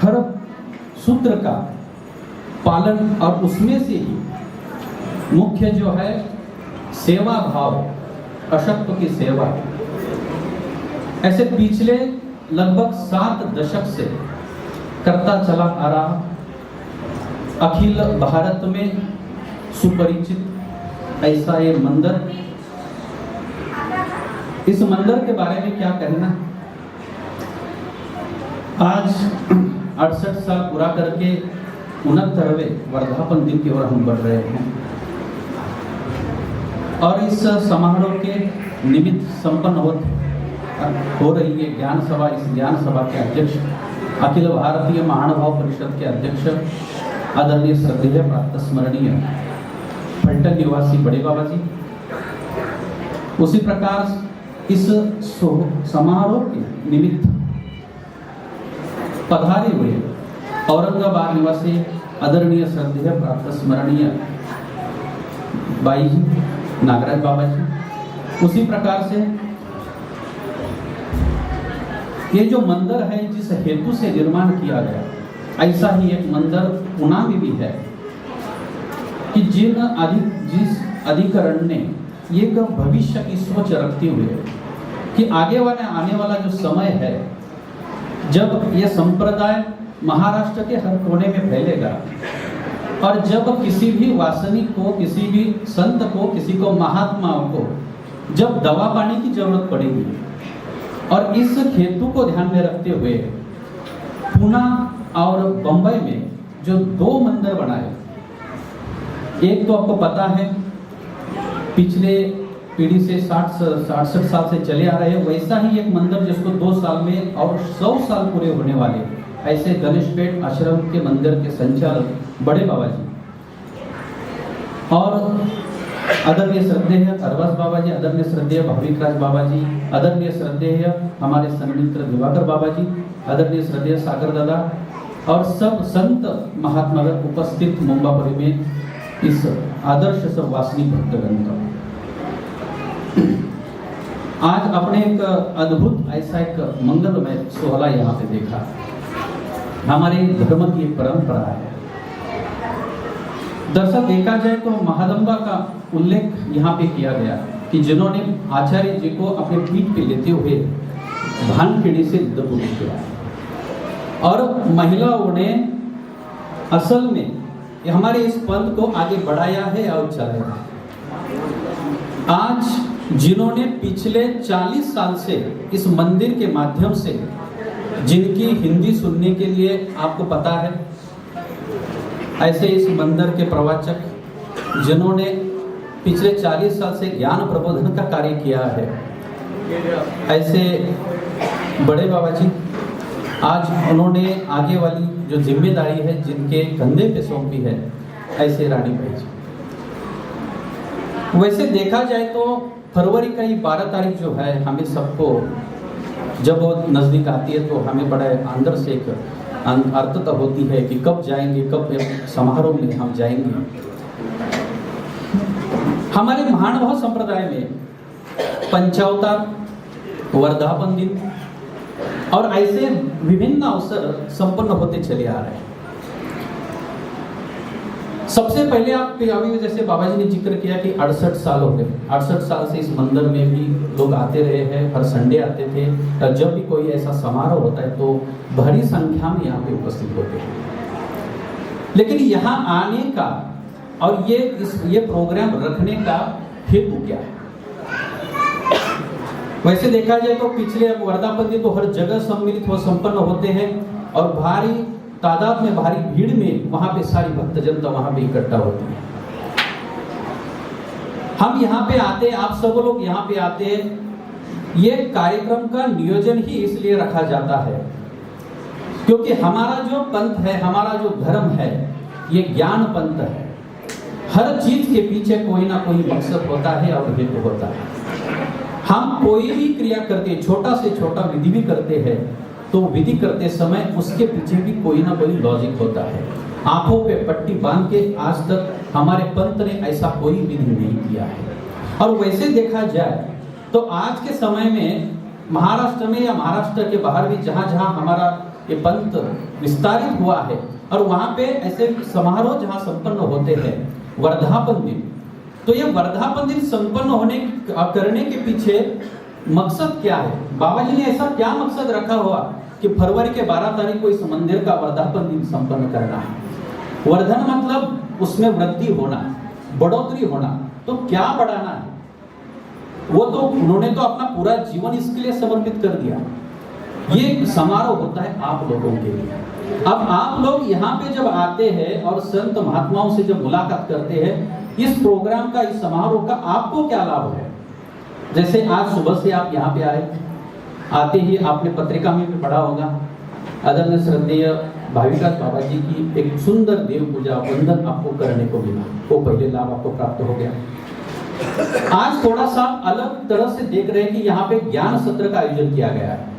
हर सूत्र का पालन, और उसमें से ही मुख्य जो है सेवा भाव, अशक्त की सेवा, ऐसे पिछले लगभग 7 दशक से करता चला आ रहा, अखिल भारत में सुपरिचित ऐसा ये मंदिर। इस मंदिर के बारे में क्या कहना। आज 68 साल पूरा करके 69वें वर्धापन दिन की ओर हम बढ़ रहे हैं, और इस समारोह के निमित्त संपन्न हो रही है ज्ञान सभा। इस ज्ञान सभा के अध्यक्ष, अखिल भारतीय महानुभाव परिषद के अध्यक्ष आदरणीय श्रद्धेय प्रातः स्मरणीय फलटन निवासी बड़े बाबा जी, उसी प्रकार इस समारोह के निमित्त पधारे हुए औरंगाबाद निवासी आदरणीय श्रद्धेय प्रातः स्मरणीय बाई जी, नागराज बाबा जी, उसी प्रकार से ये जो मंदिर है जिस हेतु से निर्माण किया गया, ऐसा ही एक मंदिर पुणे में भी है कि जिस अधिकरण ने एक भविष्य की सोच रखते हुए कि आने वाला जो समय है जब यह संप्रदाय महाराष्ट्र के हर कोने में फैलेगा, और जब किसी भी वासनिक को, किसी भी संत को, किसी को महात्माओं को जब दवा पानी की जरूरत पड़ेगी, और इस हेतु को ध्यान में रखते हुए पुणे और बंबई में जो 2 मंदिर बनाए, एक तो आपको पता है पिछले पीढ़ी से 60-67 साल से चले आ रहे हैं, वैसा ही एक मंदिर जिसको 2 साल में और 100 साल पूरे होने वाले, ऐसे गणेशपेट आश्रम के मंदिर के संचालक बड़े बाबा जी, और आदरणीय श्रद्धेय अरबाज बाबा जी, आदरणीय श्रद्धेय भाविक राज बाबा जी, आदरणीय श्रद्धेय हमारे सन्मित्र दिवाकर बाबा जी, आदरणीय श्रद्धेय सागर दादा, और सब संत महात्मा उपस्थित मुंबापुरी में इस आदर्श सब वासनी भक्तगण का आज अपने एक अद्भुत ऐसा एक मंगलमय सोहला यहाँ पे देखा। हमारे धर्म की एक परंपरा है। दरअसल देखा जाए तो महादंबा का उल्लेख यहाँ पे किया गया कि जिन्होंने आचार्य जी को अपने पीठ पे लेते हुए भानखेड़ी से युद्ध किया, और महिलाओं ने असल में हमारे इस पंथ को आगे बढ़ाया है और चलाया है। आज जिन्होंने पिछले 40 साल से इस मंदिर के माध्यम से, जिनकी हिंदी सुनने के लिए आपको पता है, ऐसे इस मंदिर के प्रवचक जिन्होंने पिछले 40 साल से ज्ञान प्रबोधन का कार्य किया है, ऐसे बड़े बाबा जी, आज उन्होंने आगे वाली जो जिम्मेदारी है जिनके कंधे पे सौंपी है, ऐसे रानी भाई जी। वैसे देखा जाए तो फरवरी का ही 12 तारीख जो है, हमें सबको जब वो नज़दीक आती है तो हमें बड़ा अंदर से एक अर्थता होती है कि कब जाएंगे, कब समारोह में हम जाएंगे। हमारे महानुभाव संप्रदाय में पंचावतार, वर्धापन दिन और ऐसे विभिन्न अवसर संपन्न होते चले आ रहे हैं। सबसे पहले आप अभी जैसे बाबा जी ने जिक्र किया कि 68 साल हो गए, 68 साल से इस मंदिर में भी लोग आते रहे हैं, हर संडे आते थे, और जब भी कोई ऐसा समारोह होता है तो बड़ी संख्या में यहाँ पे उपस्थित होते हैं। लेकिन यहाँ आने का और ये प्रोग्राम रखने का हेतु क्या है? वैसे देखा जाए तो पिछले वर्धापन दिन तो हर जगह सम्मिलित हो संपन्न होते हैं, और भारी तादाद में, भारी भीड़ में वहां पे सारी भक्त जनता वहां पे इकट्ठा होती है। हम यहाँ पे आते, आप सब लोग यहाँ पे आते, ये कार्यक्रम का नियोजन ही इसलिए रखा जाता है क्योंकि हमारा जो पंथ है, हमारा जो धर्म है, ये ज्ञान पंथ है। हर चीज के पीछे कोई ना कोई मकसद होता है और हेतु होता है। हम कोई भी क्रिया करते, छोटा से छोटा विधि भी करते हैं, तो विधि करते समय उसके पीछे भी कोई ना कोई लॉजिक होता है। आंखों पे पट्टी बांध के आज तक हमारे पंथ ने ऐसा कोई विधि नहीं किया है। और वैसे देखा जाए तो आज के समय में महाराष्ट्र में या महाराष्ट्र के बाहर भी जहाँ जहाँ हमारा ये पंथ विस्तारित हुआ है। और वहां पे ऐसे समारोह जहां संपन्न होते हैं, वर्धापन दिन, तो ये वर्धापन दिन संपन्न करने के पीछे मकसद क्या है? बाबा जी ने ऐसा क्या मकसद रखा हुआ कि फरवरी के 12 तारीख को इस मंदिर का वर्धापन दिन संपन्न करना है? वर्धन मतलब उसमें वृद्धि होना, बढ़ोतरी होना। तो क्या बढ़ाना है? वो तो उन्होंने तो अपना पूरा जीवन इसके लिए समर्पित कर दिया। ये समारोह होता है आप लोगों के लिए। अब आप लोग यहाँ पे जब आते हैं और संत महात्माओं से जब मुलाकात करते हैं, इस प्रोग्राम का, इस समारोह का आपको क्या लाभ है? जैसे आज सुबह से आप यहाँ पे आए, आते ही आपने पत्रिका में भी पढ़ा होगा, आदरणीय श्रद्धेय भाविका बाबा जी की एक सुंदर देव पूजा वंदन आपको करने को मिला। वो पहले लाभ आपको प्राप्त हो गया। आज थोड़ा सा अलग तरह से देख रहे हैं कि यहाँ पे ज्ञान सत्र का आयोजन किया गया है।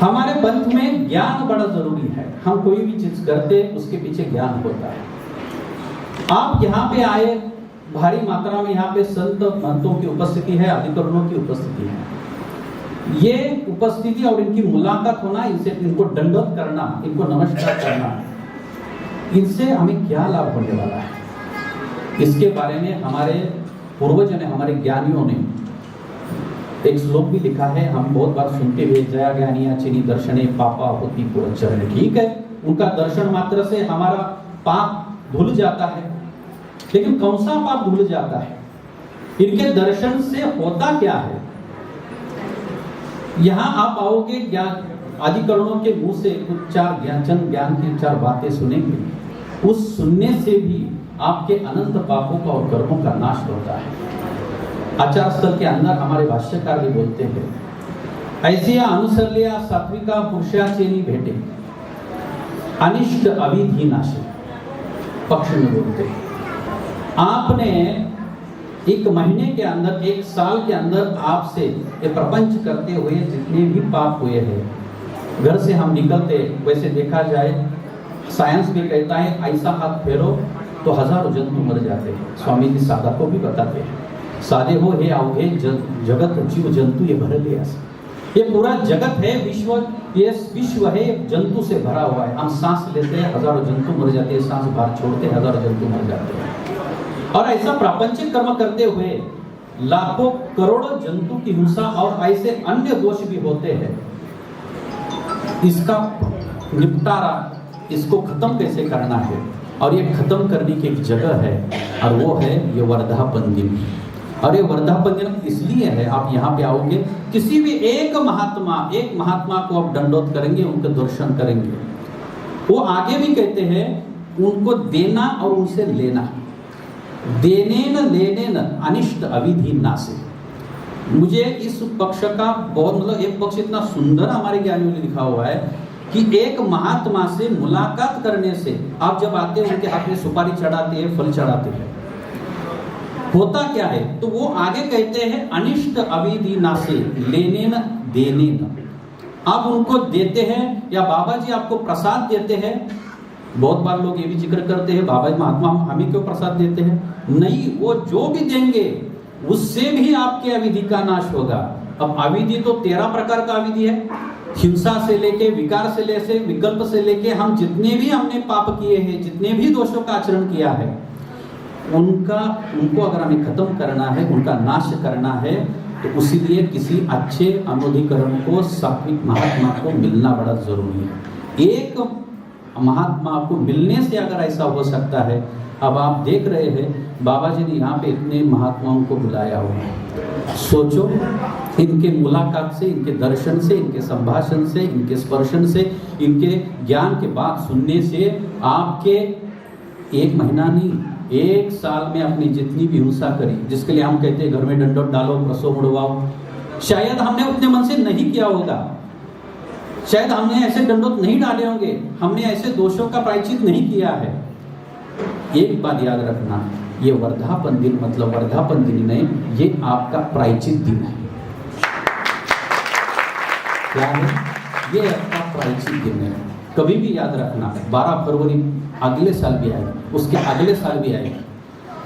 हमारे पंथ में ज्ञान बड़ा जरूरी है। हम कोई भी चीज करते उसके पीछे ज्ञान होता है। आप यहाँ पे आए, भारी मात्रा में यहाँ पे संत महंतों की उपस्थिति है, अधिकरणों की उपस्थिति है। ये उपस्थिति और इनकी मुलाकात होना, इनसे इनको दंडवत करना, इनको नमस्कार करना, इनसे हमें क्या लाभ होने वाला है, इसके बारे में हमारे पूर्वजों ने, हमारे ज्ञानियों ने एक श्लोक भी लिखा है। हम बहुत बार सुनते हुए, जया ज्ञानिया चिनी दर्शने पापा होती पुरचरण। ठीक है, उनका दर्शन मात्र से हमारा पाप धुल जाता है, लेकिन कौन सा पाप धुल जाता है? इनके दर्शन से होता क्या है? यहाँ आप आओगे, ज्ञान अधिकरणों के मुंह से कुछ चार ज्ञान की चार बातें सुनेंगे। उस सुनने से भी आपके अनंत पापों का और कर्मों का नाश होता है। आचार स्थल के अंदर हमारे भाष्यकार भी बोलते हैं, ऐसिया अनुसरलिया सात्विका पुरुषा चेनी भेटे अनिष्ट अविधि नाशे। पक्ष में बोलते हैं, आपने एक महीने के अंदर, एक साल के अंदर आपसे ये प्रपंच करते हुए जितने भी पाप हुए हैं, घर से हम निकलते, वैसे देखा जाए साइंस भी कहता है ऐसा हाथ फेरो तो हजारों जंतु मर जाते हैं। स्वामी जी सादा को भी बताते हैं, सादे हो हे आओगे जगत जीव जंतु ये भर लिया। ये पूरा जगत है, विश्व, ये विश्व है जंतु से भरा हुआ है। हम सांस लेते हैं, हजारों जंतु मर जाते हैं, सांस बाहर छोड़ते हैं, हजारों जंतु मर जाते हैं। और ऐसा प्रापंचिक कर्म करते हुए लाखों करोड़ों जंतु की हिंसा और ऐसे अन्य दोष भी होते हैं। इसका निपटारा, इसको खत्म कैसे करना है? और ये खत्म करने की एक जगह है, और वो है ये वर्धापन दिन। और ये वर्धापन दिन इसलिए है, आप यहाँ पे आओगे, किसी भी एक महात्मा को आप दंडोत करेंगे, उनके दर्शन करेंगे। वो आगे भी कहते हैं, उनको देना और उनसे लेना, देने न लेने न अनिष्ट अविधि नासे। मुझे इस पक्ष का बहुत, मतलब एक पक्ष इतना सुंदर हमारे ज्ञानियों ने लिखा हुआ है कि एक महात्मा से मुलाकात करने से, आप जब आते हैं उनके हाथ में सुपारी चढ़ाते हैं, फल चढ़ाते हैं, होता क्या है? तो वो आगे कहते हैं अनिष्ट अविधि नासे, लेने न देने न। आप उनको देते हैं, या बाबा जी आपको प्रसाद देते हैं। बहुत बार लोग ये भी जिक्र करते हैं, बाबा जी महात्मा हमें क्यों प्रसाद देते हैं? नहीं, वो जो भी देंगे उससे भी आपके अविधि का नाश होगा। अब अविधि तो 13 प्रकार का अविधि है, हिंसा से लेके, विकार से लेके, विकल्प से लेके, हम जितने भी हमने पाप किए हैं, जितने भी दोषों का आचरण किया है, उनको अगर हमें खत्म करना है, उनका नाश करना है, तो उसीलिए किसी अच्छे अनुधिकरण को, सात्विक महात्मा को मिलना बड़ा जरूरी है। एक महात्मा को मिलने से अगर ऐसा हो सकता है, अब आप देख रहे हैं बाबा जी ने यहाँ पे इतने महात्माओं को बुलाया हुआ है। सोचो, इनके मुलाकात से, इनके दर्शन से, इनके संभाषण से, इनके स्पर्शन से, इनके ज्ञान के बात सुनने से आपके एक महीना नहीं, एक साल में अपनी जितनी भी हिंसा करी, जिसके लिए हम कहते हैं घर में डंडोत डालो, प्रसव मुड़वाओ, शायद हमने उतने मन से नहीं किया होगा, शायद हमने ऐसे दंडोत नहीं डाले होंगे, हमने ऐसे दोषों का प्रायश्चित नहीं किया है। एक बात याद रखना, ये वर्धापन दिन मतलब वर्धापन दिन नहीं, ये आपका प्रायश्चित दिन है। क्या है? ये आपका प्रायश्चित दिन है। कभी भी याद रखना, 12 फरवरी अगले साल भी आएगा, उसके अगले साल भी आएगा,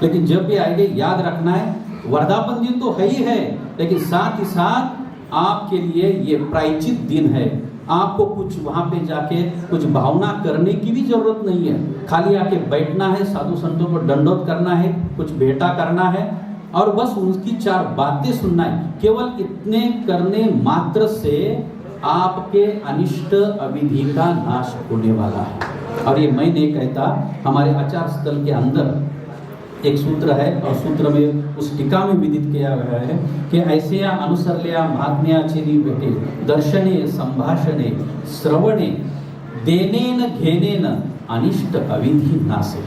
लेकिन जब भी आएगा याद रखना है, वर्धापन दिन तो है ही है, लेकिन साथ ही साथ आपके लिए ये प्रायश्चित दिन है। आपको कुछ वहाँ पे जाके कुछ भावना करने की भी जरूरत नहीं है। खाली आके बैठना है, साधु संतों को दंडोत करना है, कुछ भेंटा करना है और बस उनकी 4 बातें सुनना है। केवल इतने करने मात्र से आपके अनिष्ट अविधि का नाश होने वाला है। और ये मैं नहीं कहता, हमारे आचार स्थल के अंदर एक सूत्र है और सूत्र में उस टीका में विदित किया गया है कि ऐसे अनुसरल्या महात्म्याचिनी भेटे दर्शने संभाषणे श्रवणे देनेन घेनेन अनिष्ट अविधि नासे।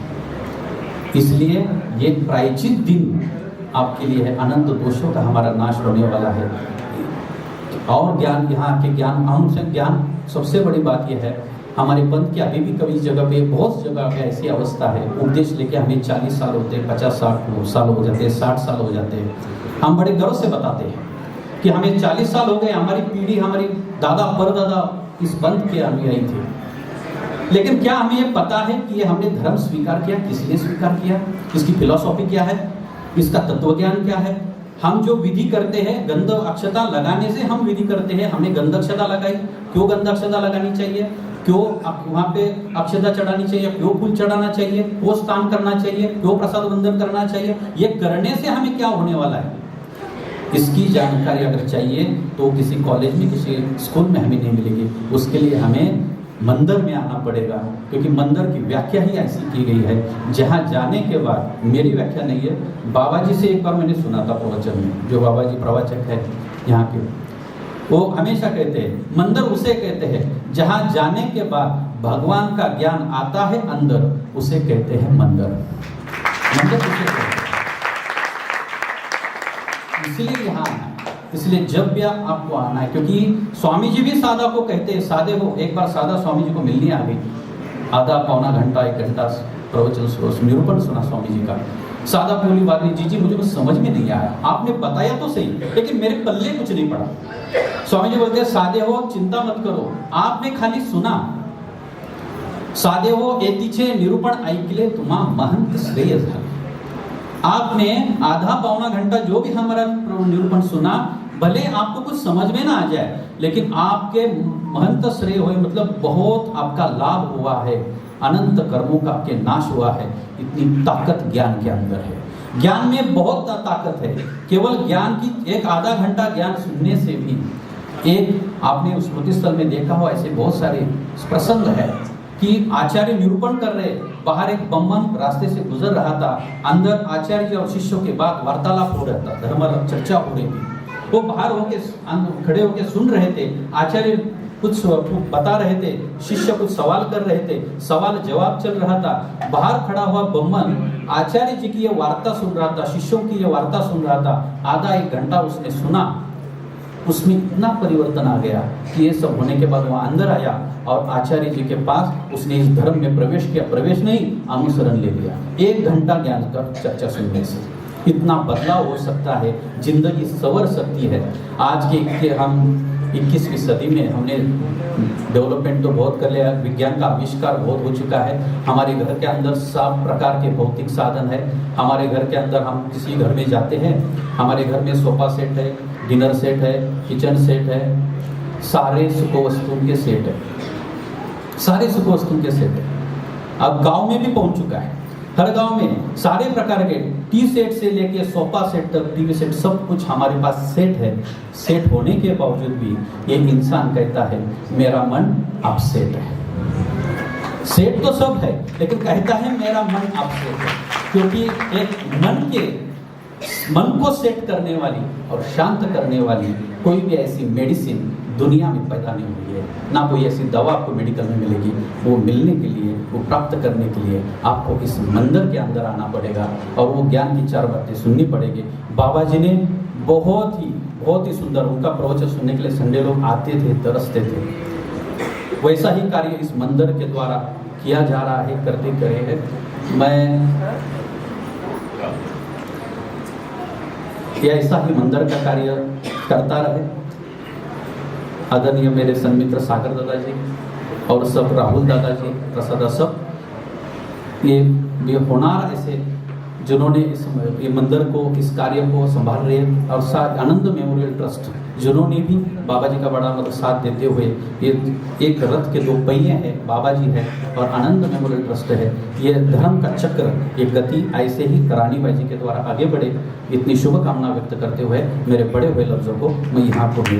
इसलिए ये प्रायश्चित दिन आपके लिए है, अनंत दोषों का हमारा नाश होने वाला है। और ज्ञान, यहाँ के ज्ञान, अहम ज्ञान, सबसे बड़ी बात यह है हमारे पंथ के अभी भी कभी जगह पे, बहुत जगह पे ऐसी अवस्था है, उपदेश लेके हमें 40 साल होते हैं, 50-60 साल हो जाते हैं, 60 साल हो जाते हैं। हम बड़े गर्व से बताते हैं कि हमें 40 साल हो गए, हमारी पीढ़ी, हमारी दादा परदादा इस पंथ के अनुयायी थे। लेकिन क्या हमें ये पता है कि ये हमने धर्म स्वीकार किया, किस लिए स्वीकार किया, इसकी फिलॉसफी क्या है, इसका तत्वज्ञान क्या है? हम जो विधि करते हैं, गंध अक्षता लगाने से हम विधि करते हैं, हमने गंध अक्षता लगाई, क्यों गंध अक्षता लगानी चाहिए, क्यों वहाँ पे अक्षता चढ़ानी चाहिए, क्यों फूल चढ़ाना चाहिए, क्यों स्नान करना चाहिए, क्यों प्रसाद वंदन करना चाहिए, ये करने से हमें क्या होने वाला है, इसकी जानकारी अगर चाहिए तो किसी कॉलेज में, किसी स्कूल में हमें नहीं मिलेगी। उसके लिए हमें मंदिर में आना पड़ेगा, क्योंकि मंदिर की व्याख्या ही ऐसी की गई है। जहाँ जाने के बाद, मेरी व्याख्या नहीं है, बाबा जी से एक बार मैंने सुना था प्रवचन में, जो बाबा जी प्रवचक है यहाँ के, वो हमेशा कहते हैं मंदिर उसे कहते हैं जहाँ जाने के बाद भगवान का ज्ञान आता है अंदर, उसे कहते हैं मंदिर। मंदिर उसे कहते हैं, इसलिए यहाँ आना है। इसलिए जब भी आपको आना है, क्योंकि स्वामी जी भी सादा को कहते हैं, सादे हो। एक बार सादा स्वामी जी को मिलने आ गई, आधा पौना घंटा 1 घंटा प्रवचन निरूपण सुना स्वामी जी का। सादा बोली बात नहीं, जी मुझे कुछ समझ में नहीं आया, आपने बताया तो सही लेकिन मेरे पल्ले कुछ नहीं पड़ा। स्वामी जी बोलते हैं सादे हो, चिंता मत करो, आपने खाली सुना, सादे हो एतीचे निरूपण ऐकले तुम्हा महंत श्रेय झाले। आपने आधा पौना घंटा जो भी हमारा निरूपण सुना, भले आपको कुछ समझ में ना आ जाए, लेकिन आपके महंत श्रेय हुए, मतलब बहुत आपका लाभ हुआ है, अनंत कर्मों का आपके नाश हुआ है। इतनी ताकत ज्ञान के अंदर है। ज्ञान में बहुत ताकत है। केवल ज्ञान की एक आधा घंटा ज्ञान सुनने से भी, एक आपने स्मृति स्थल में देखा हो, ऐसे बहुत सारे प्रसंग है कि आचार्य निरूपण कर रहे, बाहर एक बम्मन रास्ते से गुजर रहा था, अंदर आचार्य और शिष्यों के बाद वार्तालाप हो रहा था, धर्म चर्चा हो रही थी। वो बाहर होके खड़े होके सुन रहे थे, आचार्य कुछ बता रहे थे, शिष्य कुछ सवाल कर रहे थे, सवाल जवाब चल रहा था। बाहर खड़ा हुआ बम्मन आचार्य जी की ये वार्ता सुन रहा था, शिष्यों की ये वार्ता सुन रहा था। आधा 1 घंटा उसने सुना, उसमें इतना परिवर्तन आ गया कि ये सब होने के बाद वहाँ अंदर आया और आचार्य जी के पास उसने इस धर्म में प्रवेश किया, प्रवेश नहीं अनुसरण ले लिया। 1 घंटा ज्ञान का चर्चा सुनने से इतना बदलाव हो सकता है, जिंदगी संवर सकती है। आज के हम 21वीं सदी में हमने डेवलपमेंट तो बहुत कर लिया, विज्ञान का आविष्कार बहुत हो चुका है। हमारे घर के अंदर सब प्रकार के भौतिक साधन है। हमारे घर के अंदर हम किसी घर में जाते हैं, हमारे घर में सोफा सेट है, डिनर सेट है, किचन सेट है, सारे सुख वस्तुओं के सेट है, सारे सुख वस्तुओं के सेट है। अब गांव में भी पहुंच चुका है, हर गांव में सारे प्रकार के टी सेट से लेके सोफा सेट तक, टीवी सेट, सब कुछ हमारे पास सेट है। सेट होने के बावजूद भी एक इंसान कहता है मेरा मन अपसेट है। सेट तो सब है लेकिन कहता है मेरा मन अपसेट है, क्योंकि एक मन को सेट करने वाली और शांत करने वाली कोई भी ऐसी मेडिसिन दुनिया में पैदा नहीं हुई है, ना कोई ऐसी दवा आपको मेडिकल में मिलेगी। वो मिलने के लिए, वो प्राप्त करने के लिए आपको इस मंदिर के अंदर आना पड़ेगा और वो ज्ञान की 4 बातें सुननी पड़ेगी। बाबा जी ने बहुत ही सुंदर, उनका प्रवचन सुनने के लिए संडे लोग आते थे, तरसते थे। वैसा ही कार्य इस मंदिर के द्वारा किया जा रहा है, करते करे है। मैं ऐसा ही मंदिर का कार्य करता रहे। आदरणीय मेरे सन्मित्र सागर दादाजी और सब राहुल दादाजी, प्रसाद, सब ये होनार ऐसे जिन्होंने ये मंदिर को, इस कार्य को संभाल रहे हैं। और साथ आनंद मेमोरियल ट्रस्ट जिन्होंने भी बाबा जी का बड़ा मतलब साथ देते हुए ये एक रथ के 2 पहिए हैं, बाबा जी है और आनंद मेमोरियल ट्रस्ट है। ये धर्म का चक्र, ये गति ऐसे ही करानी बाई जी के द्वारा आगे बढ़े, इतनी शुभकामना व्यक्त करते हुए मेरे बड़े हुए लफ्ज़ों को मैं यहाँ पर